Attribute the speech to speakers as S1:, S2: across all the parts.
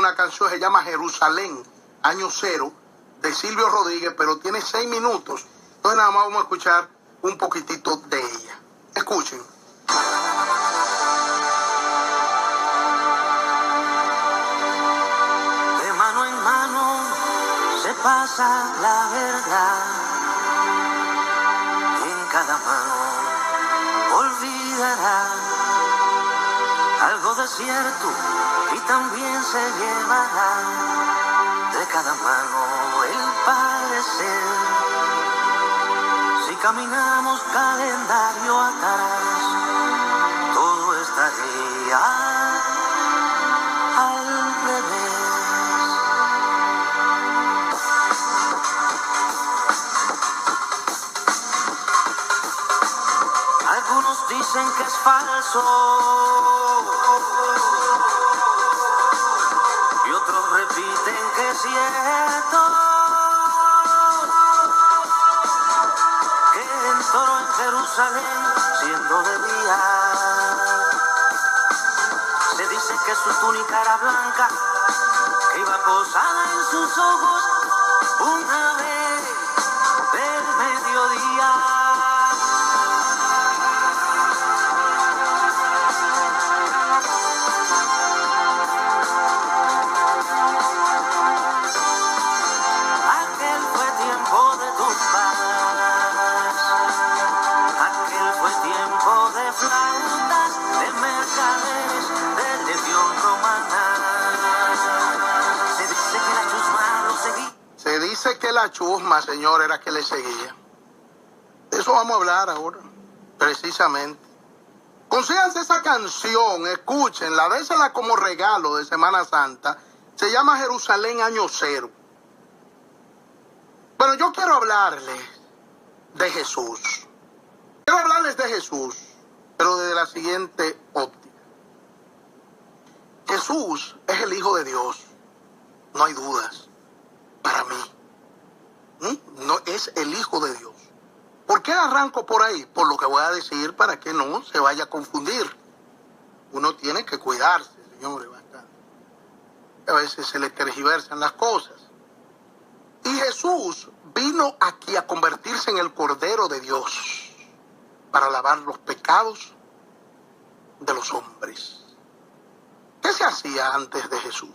S1: una canción, se llama Jerusalén, año cero, de Silvio Rodríguez, pero tiene 6 minutos. Entonces nada más vamos a escuchar un poquitito de ella. Escuchen.
S2: De mano en mano se pasa la verdad, y en cada mano olvidará algo de cierto y también se llevará de cada mano el parecer. Si caminamos calendario atrás, todo estaría al revés. Algunos dicen que es falso y otros repiten que es cierto, que entró en Jerusalén siendo de día. Se dice que su túnica era blanca, que iba posada en sus ojos una vez del mediodía.
S1: Se dice que la chusma, señor, era que le seguía. De eso vamos a hablar ahora, precisamente. Consíganse esa canción, escúchenla, désela como regalo de Semana Santa. Se llama Jerusalén año cero. Bueno, yo quiero hablarles de Jesús. Quiero hablarles de Jesús, pero desde la siguiente óptica. Jesús es el Hijo de Dios, no hay dudas, para mí. No es el Hijo de Dios. ¿Por qué arranco por ahí? Por lo que voy a decir para que no se vaya a confundir. Uno tiene que cuidarse, señores, bastante. A veces se le tergiversan las cosas. Y Jesús vino aquí a convertirse en el Cordero de Dios para lavar los pecados de los hombres. ¿Qué se hacía antes de Jesús?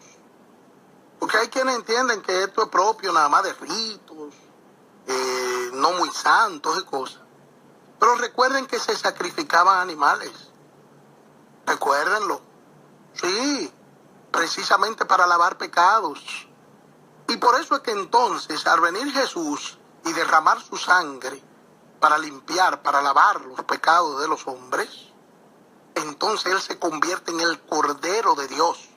S1: Porque hay quienes entienden que esto es propio nada más de ritos, no muy santos y cosas. Pero recuerden que se sacrificaban animales. Recuérdenlo. Sí, precisamente para lavar pecados. Y por eso es que entonces, al venir Jesús y derramar su sangre para limpiar, para lavar los pecados de los hombres, entonces Él se convierte en el Cordero de Dios,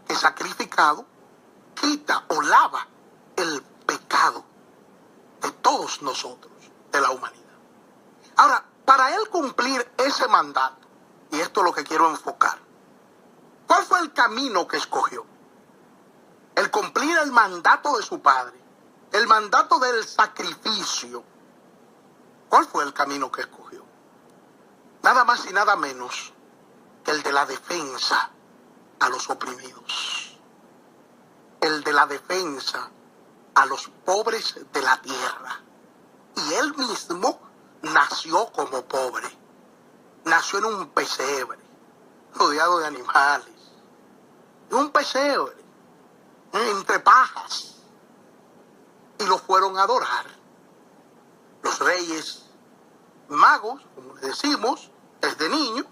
S1: que sacrificado quita o lava el pecado de todos nosotros, de la humanidad. Ahora, para Él cumplir ese mandato, y esto es lo que quiero enfocar, ¿cuál fue el camino que escogió? El cumplir el mandato de su Padre, el mandato del sacrificio. ¿Cuál fue el camino que escogió? Nada más y nada menos que el de la defensa a los oprimidos. El de la defensa a los pobres de la tierra. Y Él mismo nació como pobre. Nació en un pesebre, rodeado de animales. En un pesebre, entre pajas. Y lo fueron a adorar. Los reyes magos, como le decimos, desde niño,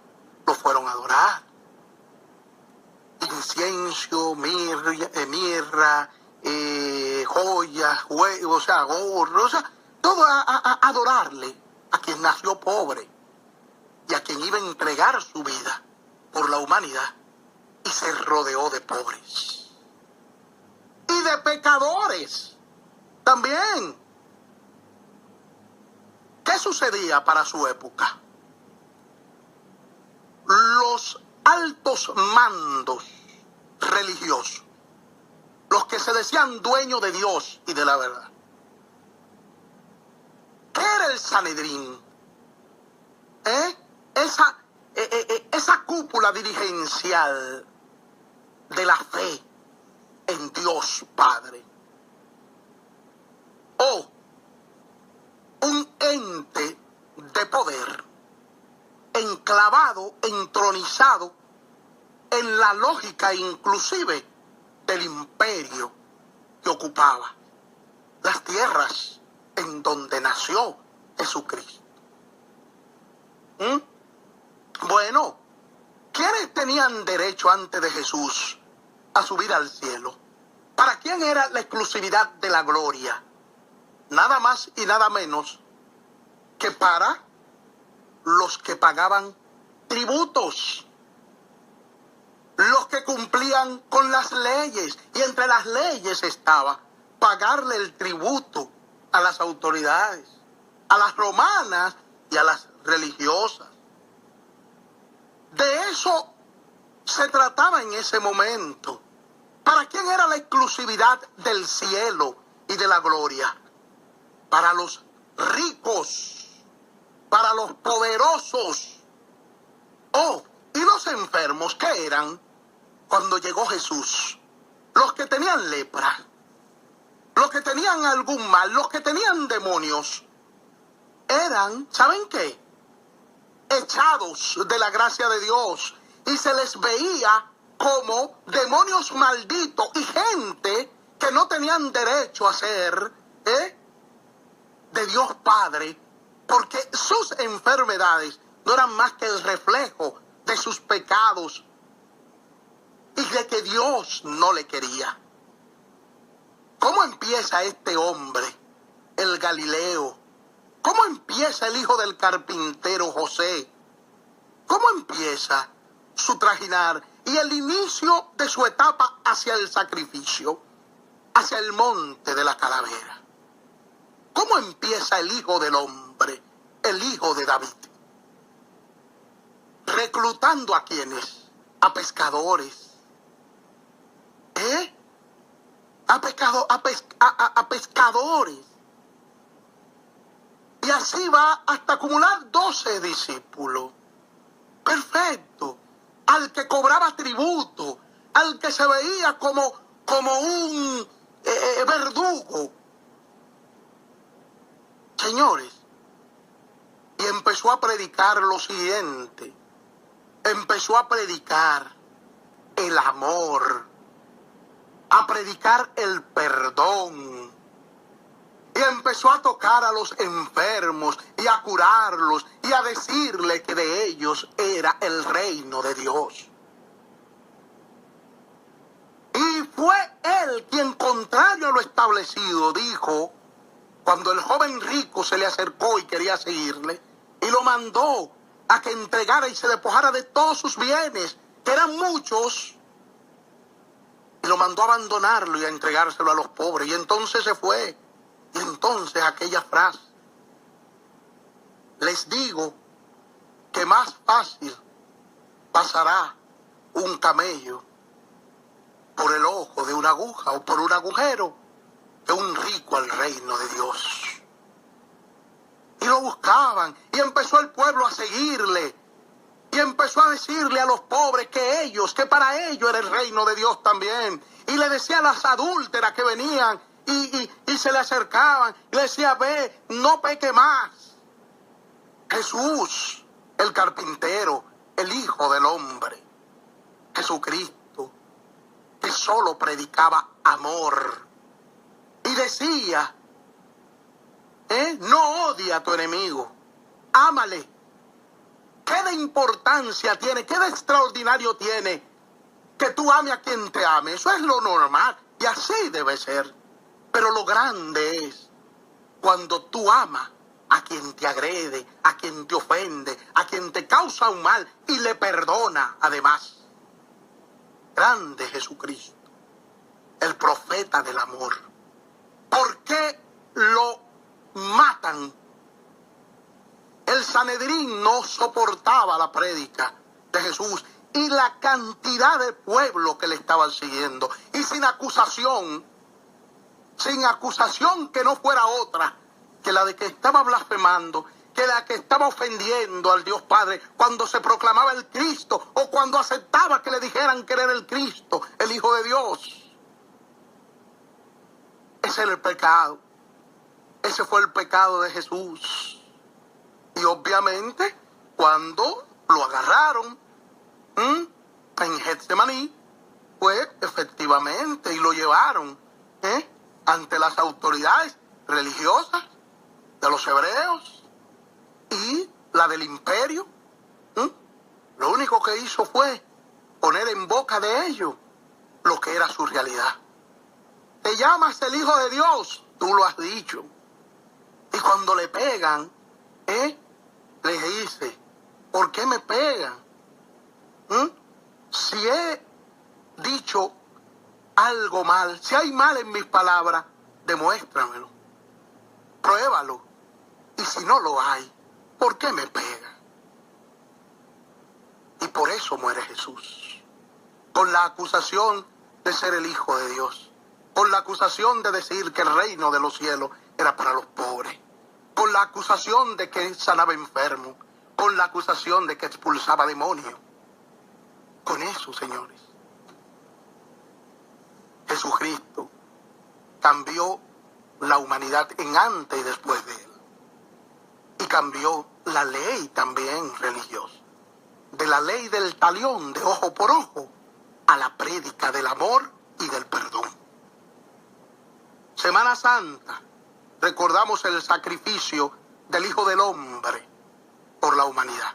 S1: lo fueron a adorar. Incienso, mirra, joyas, o sea, gorros, o sea, todo a adorarle a quien nació pobre y a quien iba a entregar su vida por la humanidad y se rodeó de pobres y de pecadores también. ¿Qué sucedía para su época? Los altos mandos religiosos, los que se decían dueños de Dios y de la verdad. ¿Qué era el Sanedrín? Esa cúpula dirigencial de la fe, de poder, enclavado, entronizado en la lógica inclusive del imperio que ocupaba las tierras en donde nació Jesucristo. Bueno, ¿quiénes tenían derecho antes de Jesús a subir al cielo? ¿Para quién era la exclusividad de la gloria? Nada más y nada menos que para los que pagaban tributos, los que cumplían con las leyes. Y entre las leyes estaba pagarle el tributo a las autoridades, a las romanas y a las religiosas. De eso se trataba en ese momento. ¿Para quién era la exclusividad del cielo y de la gloria? Para los ricos, para los poderosos. Oh, ¿y los enfermos qué eran cuando llegó Jesús? Los que tenían lepra, los que tenían algún mal, los que tenían demonios, eran, ¿saben qué? Echados de la gracia de Dios, y se les veía como demonios malditos y gente que no tenían derecho a ser de Dios Padre, porque sus enfermedades no eran más que el reflejo de sus pecados y de que Dios no le quería. ¿Cómo empieza este hombre, el Galileo? ¿Cómo empieza el hijo del carpintero José? ¿Cómo empieza su trajinar y el inicio de su etapa hacia el sacrificio, hacia el monte de la calavera? ¿Cómo empieza el hijo del hombre, el hijo de David? Reclutando a quienes, a pescadores, a pescadores. Y así va hasta acumular 12 discípulos. Perfecto. Al que cobraba tributo, al que se veía como un verdugo. Señores, y empezó a predicar lo siguiente. Empezó a predicar el amor, a predicar el perdón. Y empezó a tocar a los enfermos y a curarlos y a decirle que de ellos era el reino de Dios. Y fue él quien, contrario a lo establecido, dijo, cuando el joven rico se le acercó y quería seguirle, y lo mandó a que entregara y se despojara de todos sus bienes, que eran muchos, y lo mandó a abandonarlo y a entregárselo a los pobres. Y entonces se fue. Y entonces aquella frase: les digo que más fácil pasará un camello por el ojo de una aguja o por un agujero que un rico al reino de Dios. Y lo buscaban, y empezó el pueblo a seguirle, y empezó a decirle a los pobres que para ellos era el reino de Dios también. Y le decía a las adúlteras que venían y se le acercaban, y le decía: ve, no peque más. Jesús, el carpintero, el hijo del hombre, Jesucristo, que solo predicaba amor, y decía: no odia a tu enemigo, ámale. ¿Qué de importancia tiene, qué de extraordinario tiene que tú ames a quien te ame? Eso es lo normal, y así debe ser. Pero lo grande es cuando tú amas a quien te agrede, a quien te ofende, a quien te causa un mal, y le perdona además. Grande Jesucristo, el profeta del amor. ¿Por qué lo matan? El Sanedrín no soportaba la prédica de Jesús y la cantidad de pueblo que le estaban siguiendo. Y sin acusación que no fuera otra que la de que estaba blasfemando, que la que estaba ofendiendo al Dios Padre cuando se proclamaba el Cristo, o cuando aceptaba que le dijeran que era el Cristo, el Hijo de Dios. Ese era el pecado. Ese fue el pecado de Jesús. Y obviamente, cuando lo agarraron en Getsemaní, pues efectivamente, y lo llevaron ante las autoridades religiosas de los hebreos y la del imperio. Lo único que hizo fue poner en boca de ellos lo que era su realidad. Te llamas el Hijo de Dios, tú lo has dicho. Y cuando le pegan, le dice, ¿por qué me pegan? Si he dicho algo mal, si hay mal en mis palabras, demuéstramelo, pruébalo. Y si no lo hay, ¿por qué me pega? Y por eso muere Jesús, con la acusación de ser el Hijo de Dios, con la acusación de decir que el reino de los cielos era para los pobres, con la acusación de que sanaba enfermos, con la acusación de que expulsaba demonios. Con eso, señores, Jesucristo cambió la humanidad en antes y después de él. Y cambió la ley también religiosa. De la ley del talión, de ojo por ojo, a la prédica del amor y del perdón. Semana Santa, recordamos el sacrificio del Hijo del Hombre por la humanidad.